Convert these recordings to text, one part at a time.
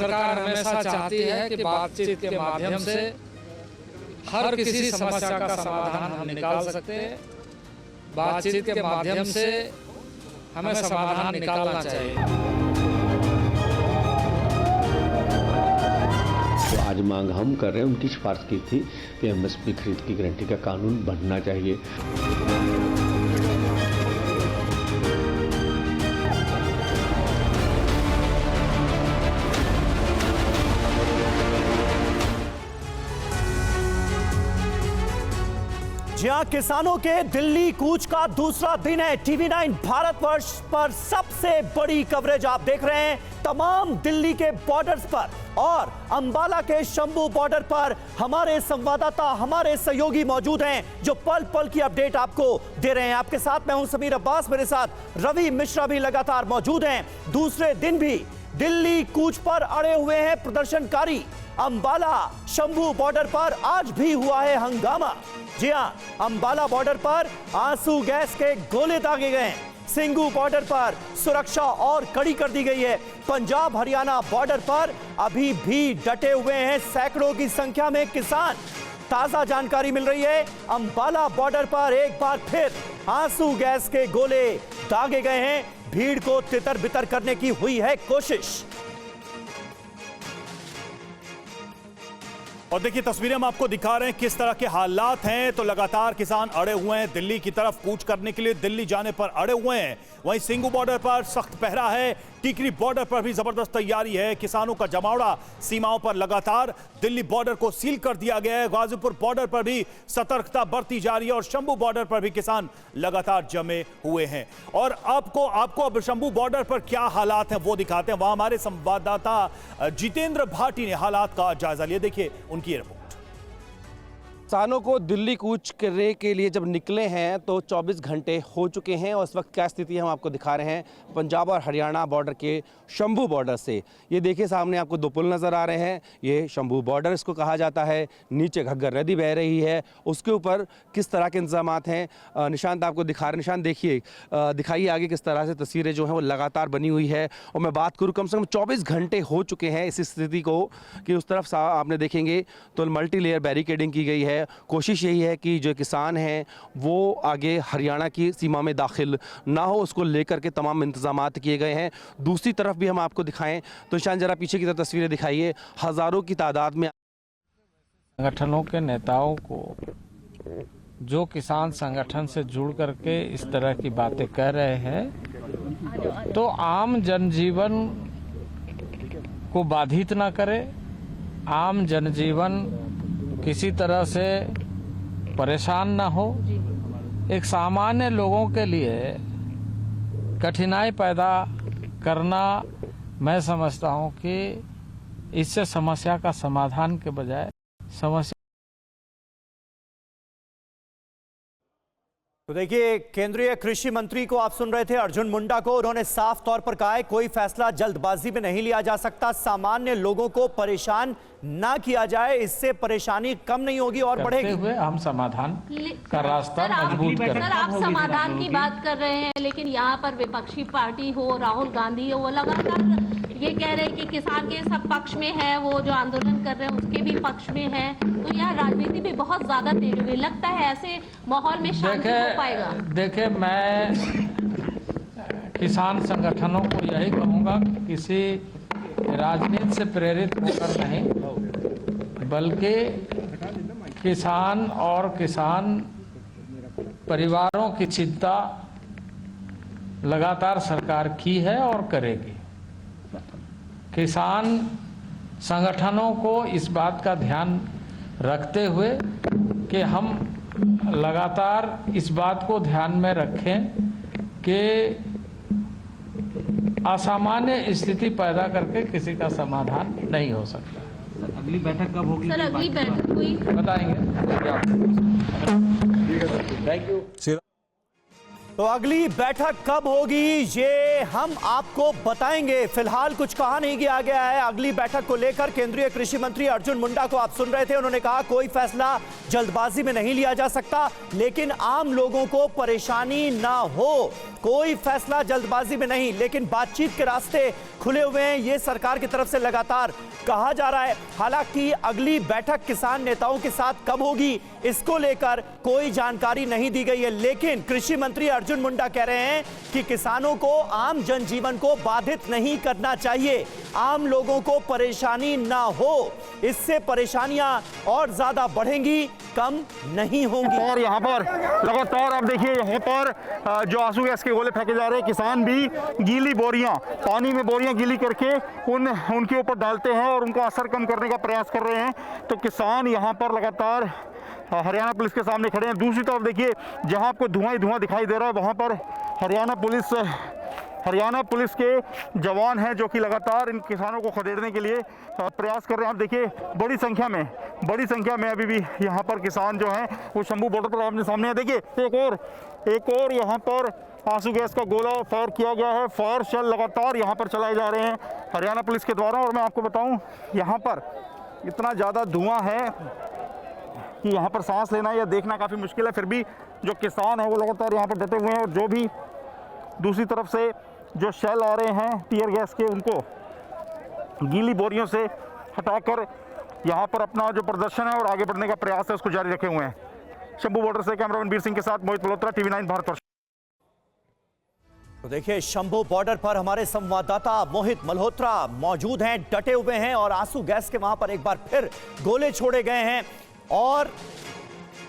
सरकार हमेशा चाहती है कि बातचीत के माध्यम से हर किसी समस्या का समाधान हम निकाल सकते हैं। बातचीत के माध्यम से हमें समाधान निकालना चाहिए। तो आज मांग हम कर रहे हैं, उनकी सिफारिश की थी कि एमएसपी खरीद की गारंटी का कानून बनना चाहिए। जहां किसानों के दिल्ली कूच का दूसरा दिन है, TV9 भारतवर्ष पर सबसे बड़ी कवरेज आप देख रहे हैं। तमाम दिल्ली के बॉर्डर्स पर और अंबाला के शंभू बॉर्डर पर हमारे संवाददाता, हमारे सहयोगी मौजूद हैं जो पल पल की अपडेट आपको दे रहे हैं। आपके साथ मैं हूं समीर अब्बास, मेरे साथ रवि मिश्रा भी लगातार मौजूद हैं। दूसरे दिन भी दिल्ली कूच पर अड़े हुए हैं प्रदर्शनकारी। अंबाला शंभू बॉर्डर पर आज भी हुआ है हंगामा। जी हां, अंबाला बॉर्डर पर आंसू गैस के गोले दागे गए हैं। सिंगू बॉर्डर पर सुरक्षा और कड़ी कर दी गई है। पंजाब हरियाणा बॉर्डर पर अभी भी डटे हुए हैं सैकड़ों की संख्या में किसान। ताजा जानकारी मिल रही है, अंबाला बॉर्डर पर एक बार फिर आंसू गैस के गोले दागे गए हैं। भीड़ को तितर बितर करने की हुई है कोशिश। और देखिए तस्वीरें हम आपको दिखा रहे हैं किस तरह के हालात हैं। तो लगातार किसान अड़े हुए हैं, दिल्ली की तरफ कूच करने के लिए दिल्ली जाने पर अड़े हुए हैं। वहीं सिंगू बॉर्डर पर सख्त पहरा है, टिकरी बॉर्डर पर भी जबरदस्त तैयारी है। किसानों का जमावड़ा सीमाओं पर लगातार। दिल्ली बॉर्डर को सील कर दिया गया है। गाजीपुर बॉर्डर पर भी सतर्कता बरती जा रही है और शंभू बॉर्डर पर भी किसान लगातार जमे हुए हैं। और आपको अब शंभू बॉर्डर पर क्या हालात हैं वो दिखाते हैं। वहां हमारे संवाददाता जितेंद्र भाटी ने हालात का जायजा लिया। देखिए उनकी रिपोर्ट। किसानों को दिल्ली कूच करने के लिए जब निकले हैं तो 24 घंटे हो चुके हैं और इस वक्त क्या स्थिति हम आपको दिखा रहे हैं पंजाब और हरियाणा बॉर्डर के शंभू बॉर्डर से। ये देखिए सामने आपको दो पुल नज़र आ रहे हैं, ये शंभू बॉर्डर इसको कहा जाता है। नीचे घग्गर नदी बह रही है, उसके ऊपर किस तरह के इंतजाम हैं निशांत आपको दिखा रहे। निशांत देखिए, दिखाइए आगे किस तरह से तस्वीरें जो हैं वो लगातार बनी हुई है। और मैं बात करूँ कम से कम 24 घंटे हो चुके हैं इस स्थिति को कि उस तरफ आपने देखेंगे तो मल्टी लेयर बैरिकेडिंग की गई है। कोशिश यही है कि जो किसान हैं वो आगे हरियाणा की सीमा में दाखिल ना हो, उसको लेकर के तमाम इंतजामात किए गए हैं। दूसरी तरफ भी हम आपको दिखाएं तो निशान जरा पीछे की तरफ तस्वीरें दिखाइए। हजारों की तादाद में संगठनों के नेताओं को, जो किसान संगठन से जुड़ करके इस तरह की बातें कह रहे हैं, तो आम जनजीवन को बाधित ना करे, आम जनजीवन किसी तरह से परेशान ना हो। एक सामान्य लोगों के लिए कठिनाई पैदा करना, मैं समझता हूं कि इससे समस्या का समाधान के बजाय समस्या। तो देखिए, केंद्रीय कृषि मंत्री को आप सुन रहे थे, अर्जुन मुंडा को। उन्होंने साफ तौर पर कहा है कोई फैसला जल्दबाजी में नहीं लिया जा सकता। सामान्य लोगों को परेशान ना किया जाए, इससे परेशानी कम नहीं होगी और बढ़ेगी। हुए हम समाधान का रास्ता मजबूत करें। सर, आप समाधान की बात कर रहे हैं, लेकिन यहाँ पर विपक्षी पार्टी हो, राहुल गांधी हो, वो लगातार ये कह रहे हैं कि किसान के सब पक्ष में है, वो जो आंदोलन कर रहे हैं उसके भी पक्ष में है। तो यह राजनीति भी बहुत ज्यादा तेज हो गई। लगता है ऐसे माहौल में शांति हो पाएगा? देखिए, मैं किसान संगठनों को यही कहूँगा कि किसी राजनीति से प्रेरित होकर नहीं, बल्कि किसान और किसान परिवारों की चिंता लगातार सरकार की है और करेगी। किसान संगठनों को इस बात का ध्यान रखते हुए कि हम लगातार इस बात को ध्यान में रखें कि असामान्य स्थिति पैदा करके किसी का समाधान नहीं हो सकता। अगली बैठक कब होगी? सर, अगली बैठक हुई बताएंगे। Thank you. तो अगली बैठक कब होगी ये हम आपको बताएंगे। फिलहाल कुछ कहा नहीं किया गया है। अगली बैठक को लेकर केंद्रीय कृषि मंत्री अर्जुन मुंडा को आप सुन रहे थे, उन्होंने कहा कोई फैसला जल्दबाजी में नहीं लिया जा सकता, लेकिन आम लोगों को परेशानी ना हो, कोई फैसला जल्दबाजी में नहीं, लेकिन बातचीत के रास्ते खुले हुए हैं, ये सरकार की तरफ से लगातार कहा जा रहा है। हालांकि अगली बैठक किसान नेताओं के साथ कब होगी इसको लेकर कोई जानकारी नहीं दी गई है, लेकिन कृषि मंत्री अर्जुन मुंडा कह रहे हैं कि किसानों को, आम जनजीवन को बाधित नहीं करना चाहिए, आम लोगों को परेशानी ना हो, इससे परेशानियां और ज्यादा बढ़ेंगी, कम नहीं होंगी। और यहाँ पर लगातार आप देखिए, यहाँ पर जो आंसू गैस के गोले फेंके जा रहे हैं, किसान भी गीली बोरियां, पानी में बोरियां गीली करके उनके ऊपर डालते हैं और उनका असर कम करने का प्रयास कर रहे हैं। तो किसान यहाँ पर लगातार हरियाणा पुलिस के सामने खड़े हैं। दूसरी तरफ देखिए, जहाँ आपको धुआं ही धुआं दिखाई दे रहा है, वहाँ पर हरियाणा पुलिस के जवान हैं जो कि लगातार इन किसानों को खदेड़ने के लिए प्रयास कर रहे हैं। आप देखिए, बड़ी संख्या में अभी भी यहाँ पर किसान जो हैं वो शंभू बॉर्डर पर आपने सामने है। देखिए, एक और यहाँ पर आंसू गैस का गोला फायर किया गया है। फायर शेल लगातार यहाँ पर चलाए जा रहे हैं हरियाणा पुलिस के द्वारा। और मैं आपको बताऊँ, यहाँ पर इतना ज़्यादा धुआं है कि यहाँ पर सांस लेना या देखना काफ़ी मुश्किल है। फिर भी जो किसान है वो लगातार यहाँ पर डटे हुए हैं, और जो भी दूसरी तरफ से जो शेल आ रहे हैं टीयर गैस के, उनको गीली बोरियों से हटाकर यहाँ पर अपना जो प्रदर्शन है और आगे बढ़ने का प्रयास है उसको जारी रखे हुए हैं। शंभू बॉर्डर से कैमरामैन वीर सिंह के साथ मोहित मल्होत्रा, TV9 भारतवर्ष। तो देखिए, शंभू बॉर्डर पर हमारे संवाददाता मोहित मल्होत्रा मौजूद हैं, डटे हुए हैं, और आंसू गैस के वहां पर एक बार फिर गोले छोड़े गए हैं और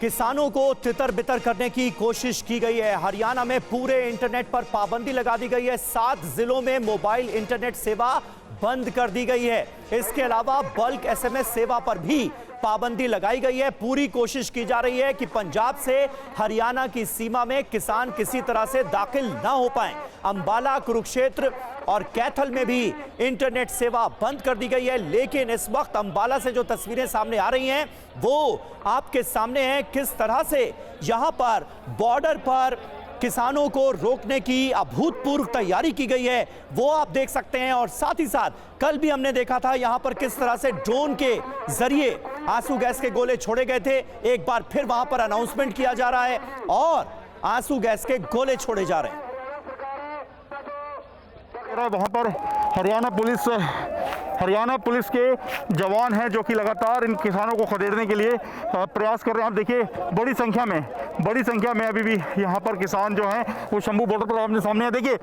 किसानों को तितर बितर करने की कोशिश की गई है। हरियाणा में पूरे इंटरनेट पर पाबंदी लगा दी गई है। 7 जिलों में मोबाइल इंटरनेट सेवा बंद कर दी गई है। इसके अलावा बल्क SMS सेवा पर भी पाबंदी लगाई गई है। पूरी कोशिश की जा रही है कि पंजाब से हरियाणा की सीमा में किसान किसी तरह से दाखिल ना हो पाए। अंबाला, कुरुक्षेत्र और कैथल में भी इंटरनेट सेवा बंद कर दी गई है। लेकिन इस वक्त अंबाला से जो तस्वीरें सामने आ रही हैं वो आपके सामने हैं, किस तरह से यहां पर बॉर्डर पर किसानों को रोकने की अभूतपूर्व तैयारी की गई है, वो आप देख सकते हैं। और साथ ही साथ कल भी हमने देखा था यहां पर किस तरह से ड्रोन के जरिए आंसू गैस के गोले छोड़े गए थे। एक बार फिर वहां पर अनाउंसमेंट किया जा रहा है और आंसू गैस के गोले छोड़े जा रहे हैं। वहाँ पर हरियाणा पुलिस के जवान हैं जो कि लगातार इन किसानों को खदेड़ने के लिए प्रयास कर रहे हैं। आप देखिए, बड़ी संख्या में अभी भी यहाँ पर किसान जो हैं वो शंभू बॉर्डर पर आपने सामने है। देखिए,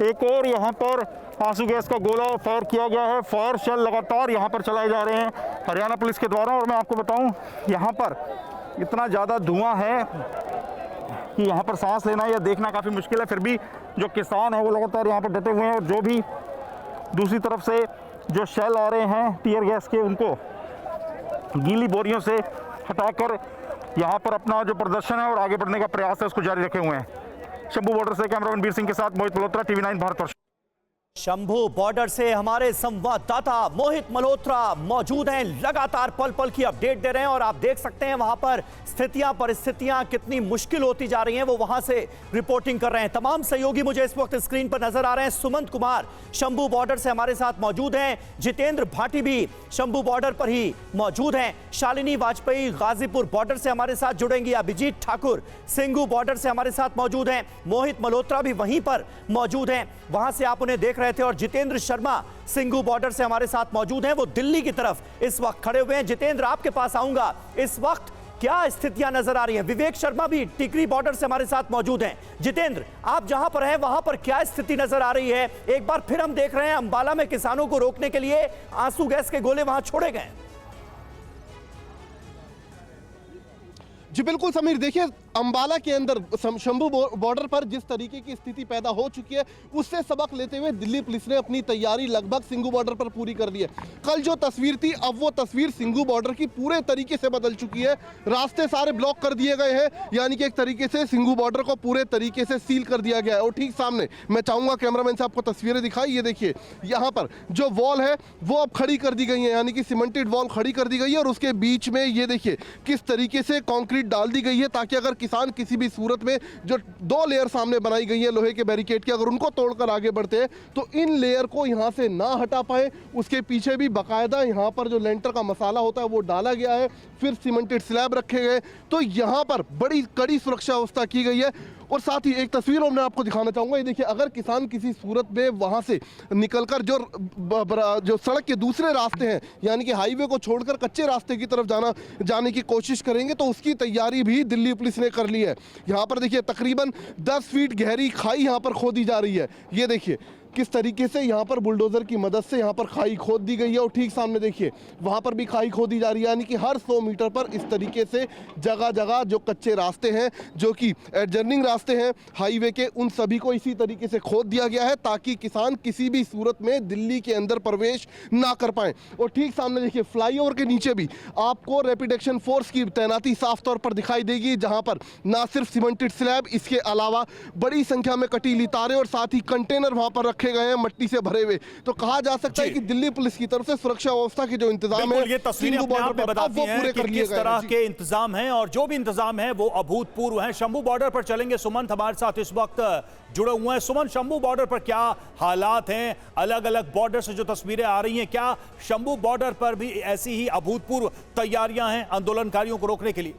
एक और यहाँ पर आंसू गैस का गोला फायर किया गया है। फायर शेल लगातार यहाँ पर चलाए जा रहे हैं हरियाणा पुलिस के द्वारा। और मैं आपको बताऊँ, यहाँ पर इतना ज़्यादा धुआं है कि यहाँ पर सांस लेना या देखना काफ़ी मुश्किल है। फिर भी जो किसान है वो लगातार यहाँ पर डटे हुए हैं, और जो भी दूसरी तरफ से जो शेल आ रहे हैं टीयर गैस के, उनको गीली बोरियों से हटाकर यहाँ पर अपना जो प्रदर्शन है और आगे बढ़ने का प्रयास है उसको जारी रखे हुए हैं। शंभू बॉर्डर से कैमरामैन वीर सिंह के साथ मोहित मल्होत्रा, TV9 भारतवर्ष। शंभू बॉर्डर से हमारे संवाददाता मोहित मल्होत्रा मौजूद हैं, लगातार पल पल की अपडेट दे रहे हैं। और आप देख सकते हैं वहां पर परिस्थितियां कितनी मुश्किल होती जा रही हैं, वो वहां से रिपोर्टिंग कर रहे हैं। तमाम सहयोगी मुझे इस वक्त स्क्रीन पर नजर आ रहे हैं। सुमंत कुमार शंभू बॉर्डर से हमारे साथ मौजूद हैं, जितेंद्र भाटी भी शंभू बॉर्डर पर ही मौजूद हैं, शालिनी वाजपेयी गाजीपुर बॉर्डर से हमारे साथ जुड़ेंगी, अभिजीत ठाकुर सिंगू बॉर्डर से हमारे साथ मौजूद हैं, मोहित मल्होत्रा भी वहीं पर मौजूद हैं, वहां से आप उन्हें देख रहे थे। और जितेंद्र शर्मा सिंगू बॉर्डर से हमारे साथ मौजूद हैं, वो दिल्ली की तरफ इस वक्त खड़े हुए हैं। जितेंद्र, आपके पास आऊंगा, इस वक्त क्या स्थितियां नजर आ रही हैं? विवेक शर्मा भी टिकरी बॉर्डर से हमारे साथ मौजूद हैं। जितेंद्र, आप जहां पर हैं वहां पर क्या स्थिति नजर आ रही है? एक बार फिर हम देख रहे हैं अंबाला में किसानों को रोकने के लिए आंसू गैस के गोले वहां छोड़े गए। जी बिल्कुल समीर, देखिए अंबाला के अंदर शंभू बॉर्डर पर जिस तरीके की स्थिति पैदा हो चुकी है उससे सबक लेते हुए दिल्ली पुलिस ने अपनी तैयारी लगभग सिंगू बॉर्डर पर पूरी कर दी है। कल जो तस्वीर थी, अब वो तस्वीर सिंगू बॉर्डर की पूरे तरीके से बदल चुकी है। रास्ते सारे ब्लॉक कर दिए गए हैं, यानी कि एक तरीके से सिंगू बॉर्डर को पूरे तरीके से सील कर दिया गया है। और ठीक सामने मैं चाहूंगा कैमरामैन से आपको तस्वीरें दिखाई। ये देखिए, यहाँ पर जो वॉल है वो अब खड़ी कर दी गई है, यानी कि सीमेंटेड वॉल खड़ी कर दी गई है। और उसके बीच में ये देखिए किस तरीके से कॉन्क्रीट डाल दी गई है ताकि अगर किसान किसी भी सूरत में जो 2 लेयर सामने बनाई गई है लोहे के बैरिकेड की, अगर उनको तोड़कर आगे बढ़ते हैं तो इन लेयर को यहाँ से ना हटा पाए। उसके पीछे भी बाकायदा यहाँ पर जो लेंटर का मसाला होता है वो डाला गया है, फिर सीमेंटेड स्लैब रखे गए। तो यहाँ पर बड़ी कड़ी सुरक्षा व्यवस्था की गई है। और साथ ही एक तस्वीर मैं आपको दिखाना चाहूंगा, ये देखिए, अगर किसान किसी सूरत में वहां से निकलकर जो सड़क के दूसरे रास्ते हैं यानी कि हाईवे को छोड़कर कच्चे रास्ते की तरफ जाने की कोशिश करेंगे तो उसकी तैयारी भी दिल्ली पुलिस ने कर ली है। यहाँ पर देखिए तकरीबन 10 फीट गहरी खाई यहाँ पर खोदी जा रही है। ये देखिए किस तरीके से यहाँ पर बुलडोजर की मदद से यहाँ पर खाई खोद दी गई है और ठीक सामने देखिए वहाँ पर भी खाई खोदी जा रही है। यानी कि हर 100 मीटर पर इस तरीके से जगह जगह जो कच्चे रास्ते हैं, जो कि एडजर्निंग रास्ते हैं हाईवे के, उन सभी को इसी तरीके से खोद दिया गया है ताकि किसान किसी भी सूरत में दिल्ली के अंदर प्रवेश ना कर पाए। और ठीक सामने देखिए फ्लाईओवर के नीचे भी आपको रैपिड एक्शन फोर्स की तैनाती साफ तौर पर दिखाई देगी, जहाँ पर ना सिर्फ सीमेंटेड स्लैब, इसके अलावा बड़ी संख्या में कटीली तारें और साथ ही कंटेनर वहाँ पर रखे गए हैं मट्टी से भरे हुए। तो कहा जा सकता है कि दिल्ली पुलिस की तरफ से सुरक्षा व्यवस्था के जो इंतजाम है, ये तस्वीरें अपने आप में बताती हैं कि किस तरह के इंतजाम हैं और जो भी इंतजाम है वो अभूतपूर्व हैं। शंभू बॉर्डर पर चलेंगे, सुमंत हमारे साथ इस वक्त जुड़े हुए हैं। सुमंत, शंभू बॉर्डर पर क्या हालात हैं? अलग अलग बॉर्डर से जो तस्वीरें आ रही हैं, क्या शंभू बॉर्डर पर भी ऐसी ही अभूतपूर्व तैयारियां हैं आंदोलनकारियों को रोकने के लिए?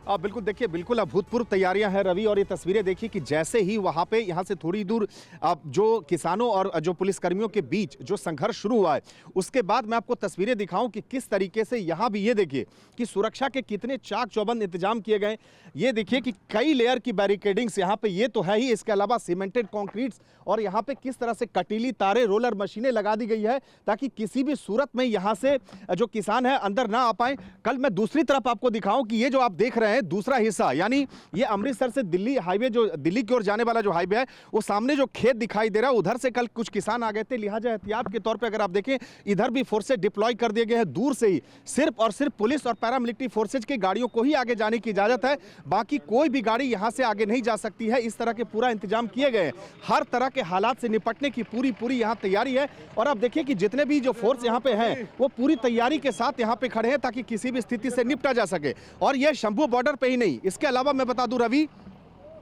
बिल्कुल, देखिए बिल्कुल अभूतपूर्व तैयारियां हैं रवि। और ये तस्वीरें देखिए कि जैसे ही वहां पे यहाँ से थोड़ी दूर जो किसानों और जो पुलिसकर्मियों के बीच जो संघर्ष शुरू हुआ है, उसके बाद मैं आपको तस्वीरें दिखाऊं कि किस तरीके से यहाँ भी ये देखिए कि सुरक्षा के कितने चाक चौबंद इंतजाम किए गए। ये देखिए कि कई लेयर की बैरिकेडिंग्स यहाँ पे ये तो है ही, इसके अलावा सीमेंटेड कॉन्क्रीट्स और यहाँ पे किस तरह से कटीली तारें, रोलर मशीनें लगा दी गई है ताकि किसी भी सूरत में यहाँ से जो किसान है अंदर ना आ पाए। कल मैं दूसरी तरफ आपको दिखाऊं कि ये जो आप देख रहे हैं दूसरा हिस्सा, यानी ये अमृतसर से दिल्ली हाईवे, जो दिल्ली की ओर जाने वाला जो हाईवे है, वो सामने जो खेत दिखाई दे रहा है उधर से कल कुछ किसान आ गए थे। लिहाजा एहतियात के तौर पे अगर आप देखें इधर भी फोर्सेज डिप्लॉय कर दिए गए हैं। दूर से ही सिर्फ और सिर्फ पुलिस और पैरामिलिट्री फोर्सेज की गाड़ियों को ही आगे जाने की इजाजत है, बाकी कोई भी गाड़ी यहां से आगे नहीं जा सकती है। इस तरह के पूरा इंतजाम किए गए हैं। हर तरह के हालात से निपटने की पूरी यहां तैयारी है। और आप देखिए कि जितने भी जो फोर्स यहां पे हैं वो पूरी तैयारी के साथ यहां पे खड़े हैं ताकि किसी भी स्थिति से निपटा जा सके। और यह शंभू बॉर्डर पे ही नहीं, इसके अलावा मैं बता दूं रवि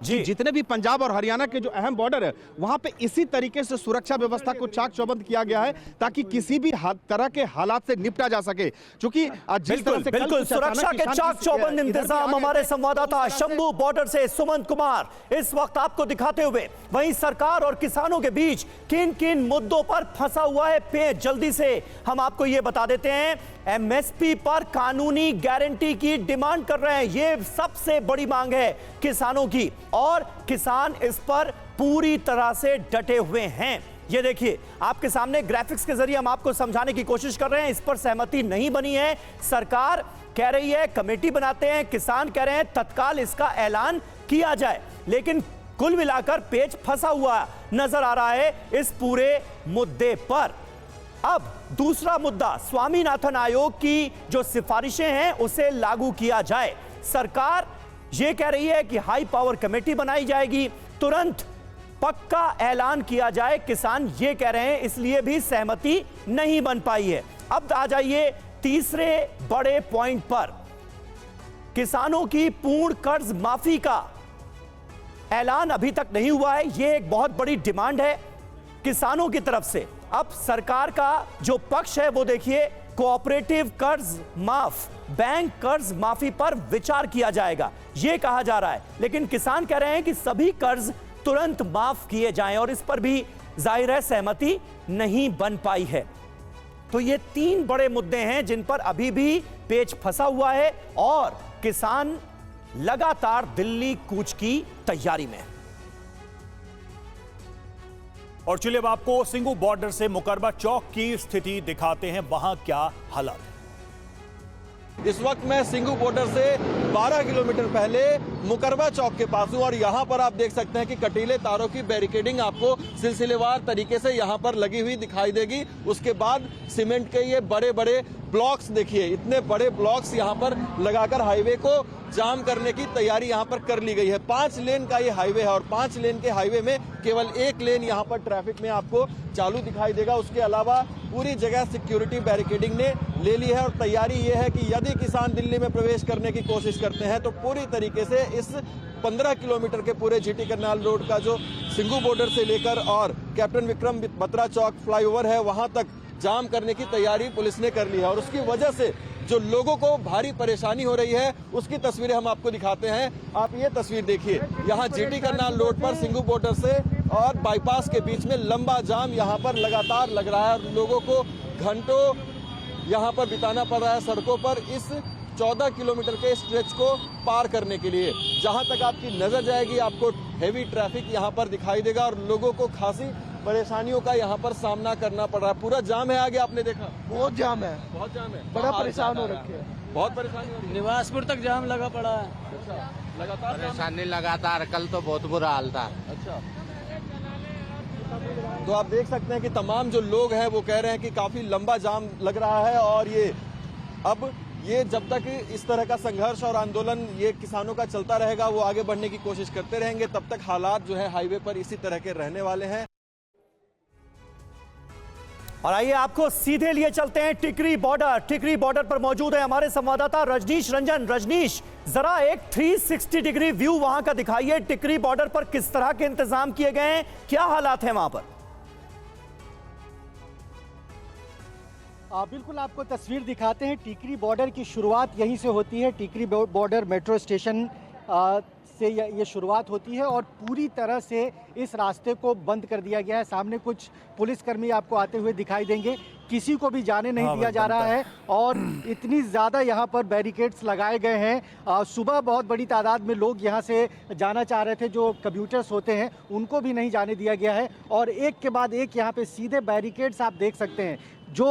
जी, जितने भी पंजाब और हरियाणा के जो अहम बॉर्डर है वहां पे इसी तरीके से सुरक्षा व्यवस्था को चाक चौबंद किया गया है ताकि किसी भी तरह के हालात से निपटा जा सके। क्योंकि जिस तरह से बिल्कुल सुरक्षा के चाक चौबंद इंतजाम हमारे संवाददाता शंभू बॉर्डर से सुमंत कुमार इस वक्त आपको दिखाते हुए। वहीं सरकार और किसानों के बीच किन किन मुद्दों पर फंसा हुआ है पेच, जल्दी से हम आपको यह बता देते हैं। एमएसपी पर कानूनी गारंटी की डिमांड कर रहे हैं, यह सबसे बड़ी मांग है किसानों की और किसान इस पर पूरी तरह से डटे हुए हैं। ये देखिए आपके सामने ग्राफिक्स के जरिए हम आपको समझाने की कोशिश कर रहे हैं। इस पर सहमति नहीं बनी है, सरकार कह रही है कमेटी बनाते हैं, किसान कह रहे हैं तत्काल इसका ऐलान किया जाए। लेकिन कुल मिलाकर पेच फंसा हुआ नजर आ रहा है इस पूरे मुद्दे पर। अब दूसरा मुद्दा, स्वामीनाथन आयोग की जो सिफारिशें हैं उसे लागू किया जाए। सरकार यह कह रही है कि हाई पावर कमेटी बनाई जाएगी, तुरंत पक्का ऐलान किया जाए, किसान ये कह रहे हैं, इसलिए भी सहमति नहीं बन पाई है। अब आ जाइए तीसरे बड़े पॉइंट पर, किसानों की पूर्ण कर्ज माफी का ऐलान अभी तक नहीं हुआ है। यह एक बहुत बड़ी डिमांड है किसानों की तरफ से। अब सरकार का जो पक्ष है वो देखिए, कोऑपरेटिव कर्ज माफ, बैंक कर्ज माफी पर विचार किया जाएगा यह कहा जा रहा है, लेकिन किसान कह रहे हैं कि सभी कर्ज तुरंत माफ किए जाएं और इस पर भी जाहिर है सहमति नहीं बन पाई है। तो ये 3 बड़े मुद्दे हैं जिन पर अभी भी पेच फंसा हुआ है और किसान लगातार दिल्ली कूच की तैयारी में। और चलिए अब आपको सिंगू बॉर्डर से मुकरबा चौक की स्थिति दिखाते हैं, वहां क्या हालात है। इस वक्त मैं सिंगू बॉर्डर से 12 किलोमीटर पहले मुकरबा चौक के पास हूं और यहां पर आप देख सकते हैं कि कटीले तारों की बैरिकेडिंग आपको सिलसिलेवार तरीके से यहां पर लगी हुई दिखाई देगी। उसके बाद सीमेंट के ये बड़े बड़े ब्लॉक्स देखिए, इतने बड़े ब्लॉक्स यहां पर लगाकर हाईवे को जाम करने की तैयारी यहां पर कर ली गई है। 5 लेन का ये हाईवे है और 5 लेन के हाईवे में केवल एक लेन यहाँ पर ट्रैफिक में आपको चालू दिखाई देगा। उसके अलावा पूरी जगह सिक्योरिटी बैरिकेडिंग ने ले ली है और तैयारी ये है कि यदि किसान दिल्ली में प्रवेश करने की कोशिश करते हैं तो पूरी तरीके से इस 15 किलोमीटर के पूरे जीटी करनाल रोड का जो सिंघू बॉर्डर से लेकर और कैप्टन विक्रम बत्रा चौक फ्लाईओवर है वहां तक जाम करने की तैयारी पुलिस ने कर ली है। और उसकी वजह से जो लोगों को भारी परेशानी हो रही है उसकी तस्वीरें हम आपको दिखाते हैं। आप ये तस्वीर देखिए, यहाँ जीटी करनाल रोड पर सिंघू बॉर्डर से और बाईपास के बीच में लंबा जाम यहाँ पर लगातार लग रहा है और लोगों को घंटों यहाँ पर बिताना पड़ रहा है सड़कों पर इस 14 किलोमीटर के स्ट्रेच को पार करने के लिए। जहां तक आपकी नजर जाएगी आपको हेवी ट्रैफिक यहाँ पर दिखाई देगा और लोगों को खासी परेशानियों का यहाँ पर सामना करना पड़ रहा है। पूरा जाम है आगे, आपने देखा बहुत जाम है, बहुत जाम है, बड़ा परेशान हो रखे हैं, बहुत परेशानी हो रही है। निवासपुर तक जाम लगा पड़ा है। अच्छा, लगातार परेशानी लगातार, कल तो बहुत बुरा हाल था। अच्छा, तो आप देख सकते हैं कि तमाम जो लोग हैं वो कह रहे हैं कि काफी लंबा जाम लग रहा है और ये जब तक इस तरह का संघर्ष और आंदोलन ये किसानों का चलता रहेगा, वो आगे बढ़ने की कोशिश करते रहेंगे, तब तक हालात जो है हाईवे पर इसी तरह के रहने वाले हैं। और आइए आपको सीधे लिए चलते हैं टिकरी बॉर्डर पर मौजूद है हमारे संवाददाता रजनीश रंजन। रजनीश, जरा एक 360 डिग्री व्यू वहां का दिखाइए। टिकरी बॉर्डर पर किस तरह के इंतजाम किए गए हैं, क्या हालात हैं वहां पर? बिल्कुल आपको तस्वीर दिखाते हैं। टिकरी बॉर्डर की शुरुआत यहीं से होती है। टिकरी बॉर्डर मेट्रो स्टेशन से ये शुरुआत होती है और पूरी तरह से इस रास्ते को बंद कर दिया गया है। सामने कुछ पुलिसकर्मी आपको आते हुए दिखाई देंगे, किसी को भी जाने नहीं दिया जा रहा है और इतनी ज़्यादा यहाँ पर बैरिकेड्स लगाए गए हैं। सुबह बहुत बड़ी तादाद में लोग यहाँ से जाना चाह रहे थे, जो कम्यूटर्स होते हैं उनको भी नहीं जाने दिया गया है और एक के बाद एक यहाँ पे सीधे बैरिकेड्स आप देख सकते हैं। जो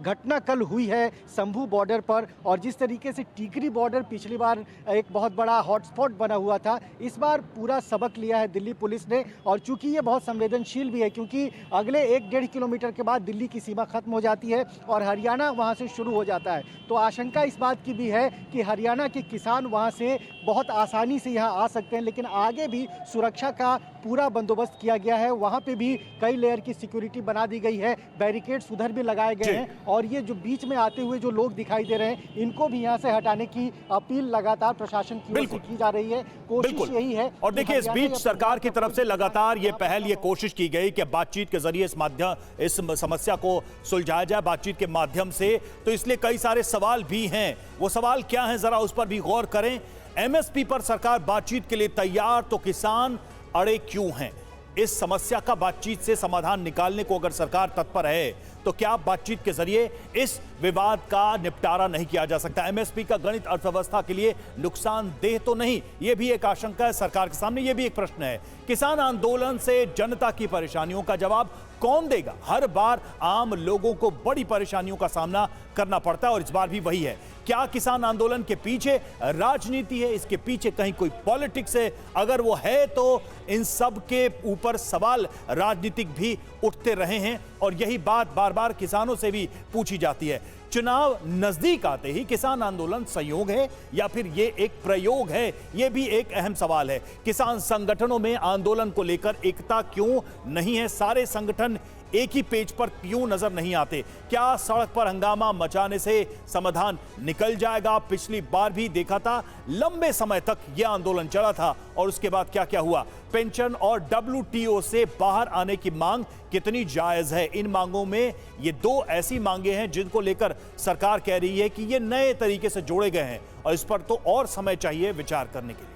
घटना कल हुई है शंभू बॉर्डर पर और जिस तरीके से टिकरी बॉर्डर पिछली बार एक बहुत बड़ा हॉटस्पॉट बना हुआ था, इस बार पूरा सबक लिया है दिल्ली पुलिस ने। और चूंकि ये बहुत संवेदनशील भी है क्योंकि अगले 1-1.5 किलोमीटर के बाद दिल्ली की सीमा खत्म हो जाती है और हरियाणा वहाँ से शुरू हो जाता है, तो आशंका इस बात की भी है कि हरियाणा के किसान वहाँ से बहुत आसानी से यहाँ आ सकते हैं। लेकिन आगे भी सुरक्षा का पूरा बंदोबस्त किया गया है, वहाँ पे भी कई लेयर की सिक्योरिटी बना दी गई है, बैरिकेड्स उधर भी लगाए गए हैं और ये जो बीच में आते हुए जो लोग दिखाई दे रहे हैं इनको भी यहाँ से हटाने की अपील लगातार प्रशासन की ओर से की जा रही है। कोशिश यही है। और देखिए, इस बीच सरकार की तरफ से लगातार ये पहल, ये कोशिश की गई कि बातचीत के जरिए इस समस्या को सुलझाया जाए बातचीत के माध्यम से। तो इसलिए कई सारे सवाल भी हैं, वो सवाल क्या हैं जरा उस पर भी गौर करें। एमएसपी पर सरकार बातचीत के लिए तैयार, तो किसान अड़े क्यों हैं? इस समस्या का बातचीत से समाधान निकालने को अगर सरकार तत्पर है तो क्या बातचीत के जरिए इस विवाद का निपटारा नहीं किया जा सकता? एमएसपी का गणित अर्थव्यवस्था के लिए नुकसानदेह तो नहीं, यह भी एक आशंका है सरकार के सामने, यह भी एक प्रश्न है। किसान आंदोलन से जनता की परेशानियों का जवाब कौन देगा? हर बार आम लोगों को बड़ी परेशानियों का सामना करना पड़ता है और इस बार भी वही है। क्या किसान आंदोलन के पीछे राजनीति है, इसके पीछे कहीं कोई पॉलिटिक्स है? अगर वो है तो इन सब के ऊपर सवाल राजनीतिक भी उठते रहे हैं और यही बात बार बार किसानों से भी पूछी जाती है। चुनाव नजदीक आते ही किसान आंदोलन संयोग है या फिर ये एक प्रयोग है? ये भी एक अहम सवाल है। किसान संगठनों में आंदोलन को लेकर एकता क्यों नहीं है? सारे संगठन एक ही पेज पर क्यों नजर नहीं आते? क्या सड़क पर हंगामा मचाने से समाधान निकल जाएगा? पिछली बार भी देखा था, लंबे समय तक यह आंदोलन चला था और उसके बाद क्या क्या हुआ? पेंशन और WTO से बाहर आने की मांग कितनी जायज है? इन मांगों में ये दो ऐसी मांगे हैं जिनको लेकर सरकार कह रही है कि ये नए तरीके से जोड़े गए हैं और इस पर तो और समय चाहिए विचार करने के लिए।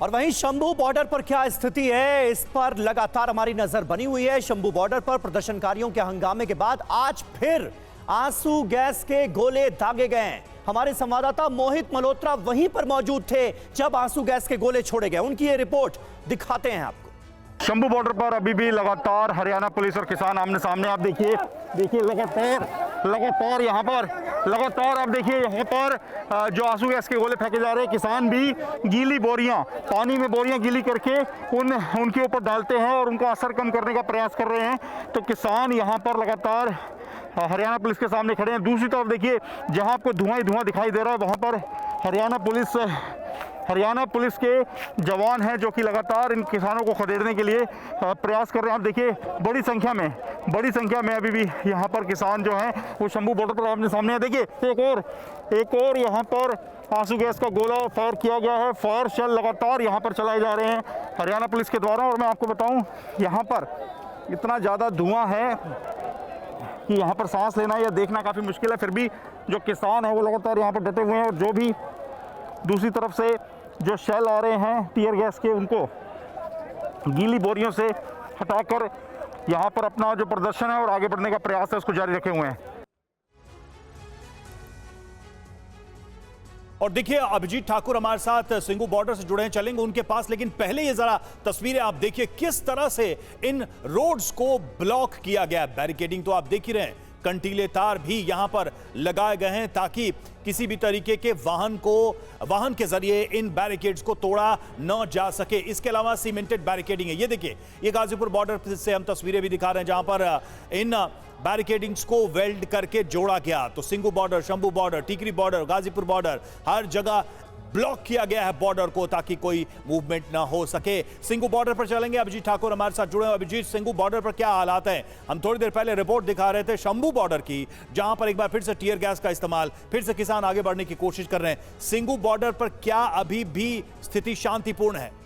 और वहीं शंभू बॉर्डर पर क्या स्थिति है, इस पर लगातार हमारी नजर बनी हुई है। शंभू बॉर्डर पर प्रदर्शनकारियों के हंगामे के बाद आज फिर आंसू गैस के गोले दागे गए। हमारे संवाददाता मोहित मल्होत्रा वहीं पर मौजूद थे जब आंसू गैस के गोले छोड़े गए, उनकी ये रिपोर्ट दिखाते हैं आपको। शंभू बॉर्डर पर अभी भी लगातार हरियाणा पुलिस और किसान आमने सामने, आप देखिए लगातार यहाँ पर आप देखिए यहाँ पर जो आंसू गैस के गोले फेंके जा रहे हैं। किसान भी गीली बोरियां, पानी में बोरियां गीली करके उनके ऊपर डालते हैं और उनका असर कम करने का प्रयास कर रहे हैं। तो किसान यहाँ पर लगातार हरियाणा पुलिस के सामने खड़े हैं। दूसरी तरफ देखिए, जहाँ आपको धुआं ही धुआं दिखाई दे रहा है वहाँ पर हरियाणा पुलिस हरियाणा पुलिस के जवान हैं जो कि लगातार इन किसानों को खदेड़ने के लिए प्रयास कर रहे हैं। आप देखिए बड़ी संख्या में अभी भी यहाँ पर किसान जो हैं वो शंभू बॉर्डर पर आपने सामने है। देखिए एक और यहाँ पर आंसू गैस का गोला फायर किया गया है। फायर शेल लगातार यहाँ पर चलाए जा रहे हैं हरियाणा पुलिस के द्वारा। और मैं आपको बताऊँ यहाँ पर इतना ज़्यादा धुआं है कि यहाँ पर सांस लेना या देखना काफ़ी मुश्किल है। फिर भी जो किसान हैं वो लगातार यहाँ पर डटे हुए हैं और जो भी दूसरी तरफ से जो शेल आ रहे हैं टीयर गैस के, उनको गीली बोरियों से हटाकर यहाँ पर अपना जो प्रदर्शन है और आगे बढ़ने का प्रयास है उसको जारी रखे हुए हैं। और देखिए अभिजीत ठाकुर हमारे साथ सिंगू बॉर्डर से जुड़े हैं, चलेंगे उनके पास, लेकिन पहले ये जरा तस्वीरें आप देखिए किस तरह से इन रोड्स को ब्लॉक किया गया है। बैरिकेडिंग तो आप देख ही रहे हैं, कंटीले तार भी यहां पर लगाए गए हैं ताकि किसी भी तरीके के वाहन के जरिए इन बैरिकेड्स को तोड़ा न जा सके। इसके अलावा सीमेंटेड बैरिकेडिंग है। ये देखिए, ये गाजीपुर बॉर्डर से हम तस्वीरें भी दिखा रहे हैं जहां पर इन बैरिकेडिंग्स को वेल्ड करके जोड़ा गया। तो Singhu border, Shambhu border, Tikri border, Ghazipur border, हर जगह ब्लॉक किया गया है बॉर्डर को ताकि कोई मूवमेंट ना हो सके। सिंगू बॉर्डर पर चलेंगे, अभिजीत ठाकुर हमारे साथ जुड़े हैं। अभिजीत, सिंगू बॉर्डर पर क्या हालात हैं? हम थोड़ी देर पहले रिपोर्ट दिखा रहे थे शंभू बॉर्डर की, जहां पर एक बार फिर से टीयर गैस का इस्तेमाल, फिर से किसान आगे बढ़ने की कोशिश कर रहे हैं। सिंगू बॉर्डर पर क्या अभी भी स्थिति शांतिपूर्ण है?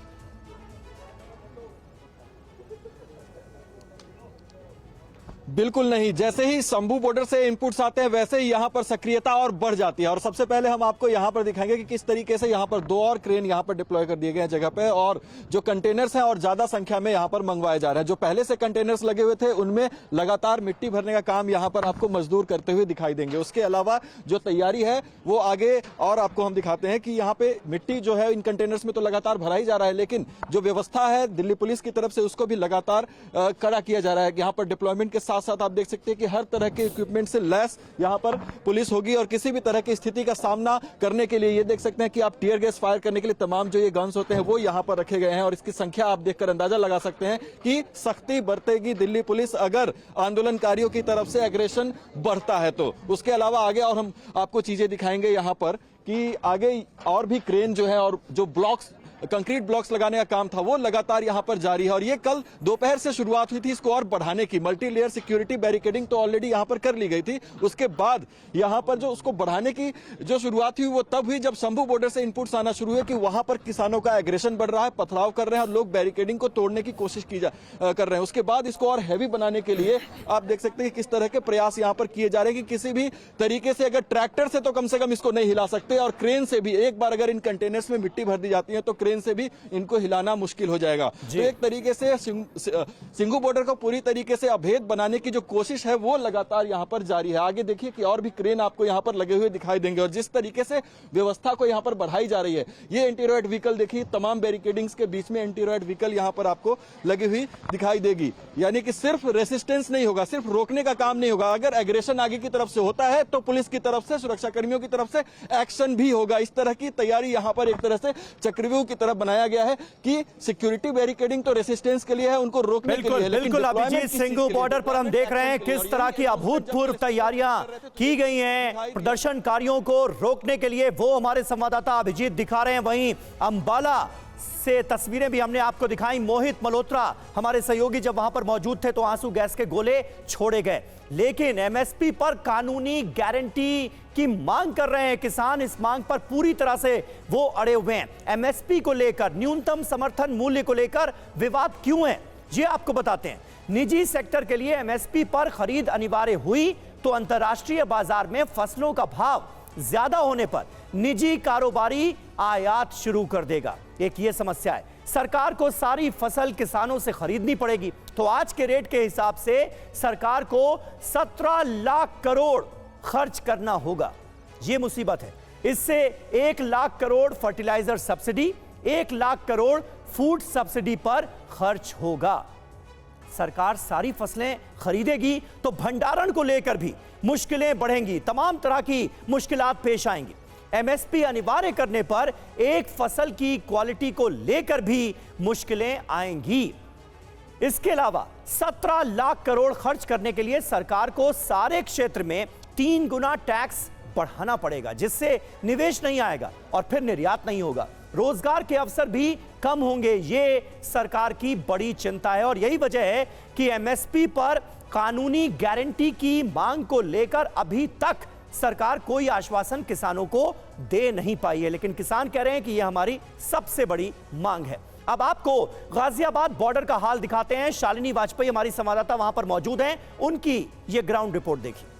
बिल्कुल नहीं, जैसे ही शंभू बॉर्डर से इनपुट्स आते हैं वैसे ही यहां पर सक्रियता और बढ़ जाती है। और सबसे पहले हम आपको यहां पर दिखाएंगे कि किस तरीके से यहां पर 2 और क्रेन यहां पर डिप्लॉय कर दिए गए हैं जगह पे, और जो कंटेनर्स हैं और ज्यादा संख्या में यहां पर मंगवाए जा रहे हैं। जो पहले से कंटेनर्स लगे हुए थे उनमें लगातार मिट्टी भरने का काम यहां पर आपको मजदूर करते हुए दिखाई देंगे। उसके अलावा जो तैयारी है वो आगे और आपको हम दिखाते हैं कि यहाँ पे मिट्टी जो है इन कंटेनर्स में तो लगातार भरा ही जा रहा है, लेकिन जो व्यवस्था है दिल्ली पुलिस की तरफ से उसको भी लगातार कड़ा किया जा रहा है। यहाँ पर डिप्लॉयमेंट के साथ साथ आप देख सकते हैं कि हर तरह के इक्विपमेंट से लैस यहां पर पुलिस होगी और किसी भी तरह की स्थिति का सामना करने के लिए ये देख सकते हैं कि आप टीयर गैस फायर करने के लिए तमाम जो ये गन्स होते हैं वो यहां पर रखे गए हैं। और इसकी संख्या आप देखकर अंदाजा लगा सकते हैं कि सख्ती बरतेगी दिल्ली पुलिस अगर आंदोलनकारियों की तरफ से एग्रेशन बढ़ता है तो। उसके अलावा आगे और हम आपको चीजें दिखाएंगे यहां पर कि आगे और भी क्रेन जो है और जो ब्लॉक्स, कंक्रीट ब्लॉक्स लगाने का काम था वो लगातार यहां पर जारी है। और ये कल दोपहर से शुरुआत हुई थी इसको और बढ़ाने की। मल्टी लेयर सिक्योरिटी बैरिकेडिंग तो ऑलरेडी यहां पर कर ली गई थी, उसके बाद यहां पर जो उसको बढ़ाने की जो शुरुआत हुई वो तब हुई जब शंभू बॉर्डर से इनपुट्स आना शुरू हुए कि वहां पर किसानों का एग्रेशन बढ़ रहा है, पथराव कर रहे हैं और लोग बैरिकेडिंग को तोड़ने की कोशिश कर रहे हैं। उसके बाद इसको और हैवी बनाने के लिए आप देख सकते हैं किस तरह के प्रयास यहां पर किए जा रहे हैं कि किसी भी तरीके से, अगर ट्रैक्टर से तो कम से कम इसको नहीं हिला सकते, और क्रेन से भी एक बार अगर इन कंटेनर्स में मिट्टी भर दी जाती है तो क्रेन से भी इनको हिलाना मुश्किल हो जाएगा। तो एक तरीके से सिंगू बॉर्डर को पूरी तरीके से अभेद बनाने की जो कोशिश है वो लगातार यहां पर जारी है। आगे देखिए कि और भी क्रेन आपको यहां पर लगे हुए दिखाई देंगे और जिस तरीके से व्यवस्था को यहां पर बढ़ाई जा रही है। ये एंटी रॉयड व्हीकल देखिए, तमाम बैरिकेडिंग्स के बीच में एंटी रॉयड व्हीकल यहां पर आपको लगी हुई दिखाई देगी। यानी कि सिर्फ रेसिस्टेंस नहीं होगा, सिर्फ रोकने का काम नहीं होगा, अगर एग्रेशन आगे की तरफ से होता है तो पुलिस की तरफ से, सुरक्षा कर्मियों की तरफ से एक्शन भी होगा। इस तरह की तैयारी यहां पर एक तरह से चक्रव्यूह की तरफ बनाया गया है कि सिक्योरिटी बैरिकेडिंग तो रेसिस्टेंस के लिए है, उनको रोकने के लिए है। बिल्कुल अभिजीत, सिंगू बॉर्डर पर हम देख रहे हैं किस तरह की अभूतपूर्व तैयारियां की गई हैं प्रदर्शनकारियों को रोकने के लिए। वो हमारे संवाददाता अभिजीत दिखा रहे हैं। वहीं अंबाला से तस्वीरें भी हमने आपको दिखाई। मोहित मल्होत्रा हमारे सहयोगी जब वहां पर मौजूद थे तो आंसू गैस के गोले छोड़े गए, लेकिन एमएसपी पर कानूनी गारंटी की मांग कर रहे हैं किसान। इस मांग पर पूरी तरह से वो अड़े हुए हैं। एमएसपी को लेकर, न्यूनतम समर्थन मूल्य को लेकर विवाद क्यों है ये आपको बताते हैं। निजी सेक्टर के लिए एमएसपी पर खरीद अनिवार्य हुई तो अंतर्राष्ट्रीय बाजार में फसलों का भाव ज्यादा होने पर निजी कारोबारी आयात शुरू कर देगा। एक ये समस्या है। सरकार को सारी फसल किसानों से खरीदनी पड़ेगी, तो आज के रेट के हिसाब से सरकार को 17 लाख करोड़ खर्च करना होगा। यह मुसीबत है। इससे 1 lakh crore fertiliser subsidy, 1 lakh crore food subsidy पर खर्च होगा। सरकार सारी फसलें खरीदेगी तो भंडारण को लेकर भी मुश्किलें बढ़ेंगी, तमाम तरह की मुश्किलात पेश आएंगी। एमएसपी अनिवार्य करने पर एक फसल की क्वालिटी को लेकर भी मुश्किलें आएंगी। इसके अलावा 17 लाख करोड़ खर्च करने के लिए सरकार को सारे क्षेत्र में 3 गुना टैक्स बढ़ाना पड़ेगा, जिससे निवेश नहीं आएगा और फिर निर्यात नहीं होगा। रोजगार के अवसर भी कम होंगे। ये सरकार की बड़ी चिंता है और यही वजह है कि एमएसपी पर कानूनी गारंटी की मांग को लेकर अभी तक सरकार कोई आश्वासन किसानों को दे नहीं पाई है। लेकिन किसान कह रहे हैं कि यह हमारी सबसे बड़ी मांग है। अब आपको गाजियाबाद बॉर्डर का हाल दिखाते हैं। शालिनी वाजपेयी हमारी संवाददाता वहां पर मौजूद हैं, उनकी यह ग्राउंड रिपोर्ट देखिए।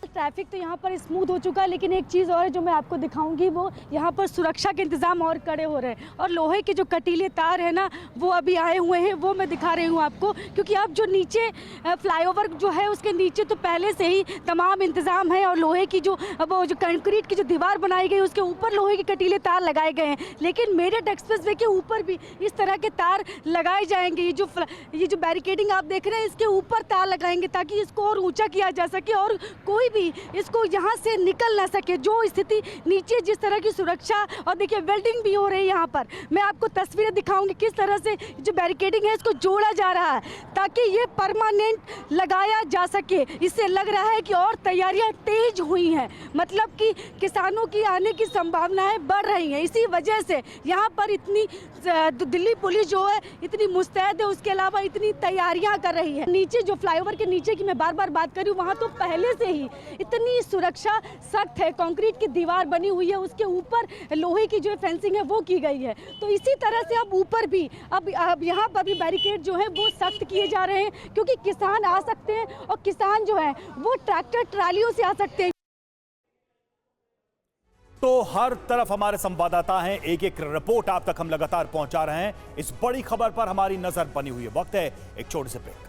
ट्रैफिक तो यहाँ पर स्मूथ हो चुका है, लेकिन एक चीज़ और है जो मैं आपको दिखाऊंगी, वो यहाँ पर सुरक्षा के इंतजाम और कड़े हो रहे हैं और लोहे के जो कटीले तार है ना वो अभी आए हुए हैं, वो मैं दिखा रही हूँ आपको। क्योंकि अब जो नीचे फ्लाईओवर जो है उसके नीचे तो पहले से ही तमाम इंतजाम है और लोहे की जो कंक्रीट की जो दीवार बनाई गई उसके ऊपर लोहे के कटीले तार लगाए गए हैं। लेकिन मेरठ एक्सप्रेसवे के ऊपर भी इस तरह के तार लगाए जाएंगे। ये जो बैरिकेडिंग आप देख रहे हैं इसके ऊपर तार लगाएंगे ताकि इसको और ऊँचा किया जा सके और कोई भी इसको यहाँ से निकल ना सके। जो स्थिति नीचे जिस तरह की सुरक्षा, और देखिए वेल्डिंग भी हो रही है यहाँ पर, मैं आपको तस्वीरें दिखाऊंगी किस तरह से जो बैरिकेडिंग है इसको जोड़ा जा रहा है ताकि ये परमानेंट लगाया जा सके। इससे लग रहा है कि और तैयारियां तेज हुई हैं, मतलब कि किसानों की आने की संभावनाएं बढ़ रही हैं। इसी वजह से यहाँ पर इतनी दिल्ली पुलिस जो है इतनी मुस्तैद है, उसके अलावा इतनी तैयारियां कर रही है। नीचे जो फ्लाईओवर के नीचे की मैं बार बार बात कर रही हूँ, वहाँ तो पहले से ही इतनी सुरक्षा सख्त है, कंक्रीट की दीवार बनी हुई है, उसके ऊपर लोहे की जो फेंसिंग है वो की गई है। तो इसी तरह से अब ऊपर भी अब यहाँ पर भी बैरिकेड जो है वो सख्त किए जा रहे हैं क्योंकि किसान आ सकते हैं और किसान जो है वो ट्रैक्टर ट्रालियों से आ सकते हैं। तो हर तरफ हमारे संवाददाता हैं, एक एक रिपोर्ट आप तक हम लगातार पहुंचा रहे हैं। इस बड़ी खबर पर हमारी नजर बनी हुई है। वक्त है एक छोटे से ब्रेक।